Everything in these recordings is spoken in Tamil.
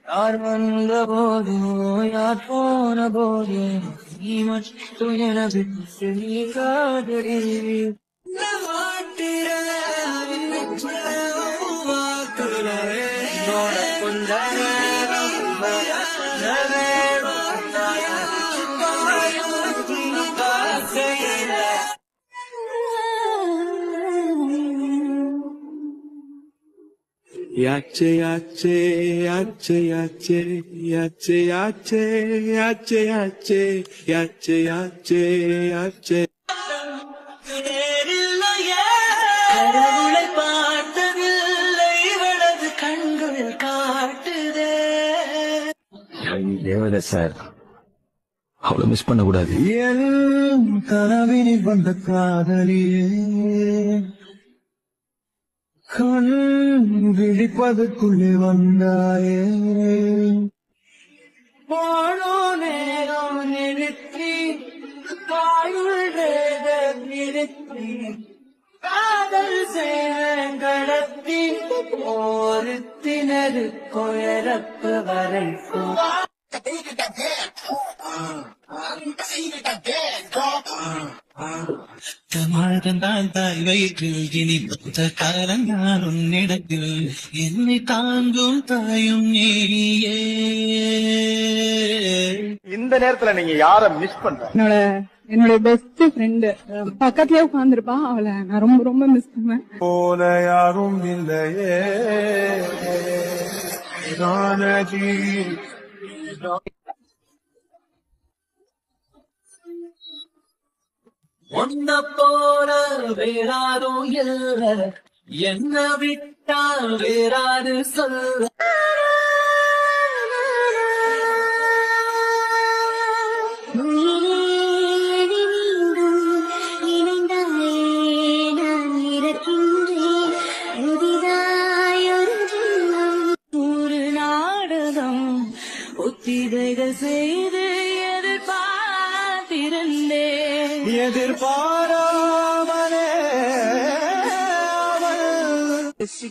யார் வந்த போதோ யார் போன போதோ நீ மட்டும் எனக்கு நீ காதலி கொஞ்ச Yache, yache, yache, yache, yache, yache, yache, yache, yache, yache, yache. கடவுளை பார்த்ததில்லை இவளது கண்களில் காட்டுதே. தேவதா சார் அவ்வளவு மிஸ் பண்ண கூடாது. என் கனவினில் வந்த காதலியே கண் விழிப்பதற்குள்ளே வந்தாயே போனோ நேரம் நிறுத்தி தாயுள் நிறுத்தி காதல் சேங்கடத்தி ஒருத்தினரு கொயரப்பு வரைக்கும் மாதந்தான் தாய் வயிற்றில் இனி புத்த காலந்தான் உன்னிடத்தில் என்னை தாங்கும் தாயும் நீயே. இந்த நேரத்துல நீங்க யார மிஸ் பண்ற? என்னோட பெஸ்ட் ஃப்ரெண்டு பக்கத்துலயே உட்காந்துருப்பா. அவளை நான் ரொம்ப ரொம்ப மிஸ் பண்ணுவேன். போல யாரும் இல்லையே ஜானகி. ஒன்ன போல வேறாரும் இல்ல என்ன விட்டா வேறாரு சொல்ல ஒரு நாடகம் ஒத்திகைகள் செய்து எதிர்பார்த்திருந்தேன் எதிர்பாராமலே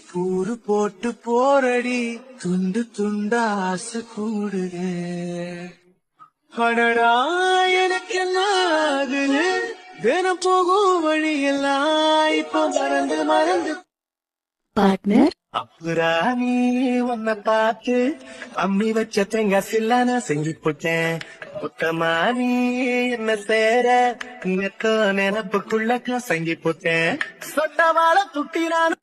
கூறு போட்டு போரடி துண்டு துண்டா ஆசை கூடுதே. அடடா எனக்கு என்ன ஆகுது தினம் போகும் வழியெல்லாம் இப்ப மறந்து மறந்து பார்ட்னர் அப்புறாணி உன்னை பார்த்து அம்மி வச்ச தேங்காய் சில்லான செஞ்சு போட்டேன். புத்தமானி என்ன சேர நினைப்புக்குள்ள சங்கி போட்டேன். சொட்டவாழ துட்டி நான்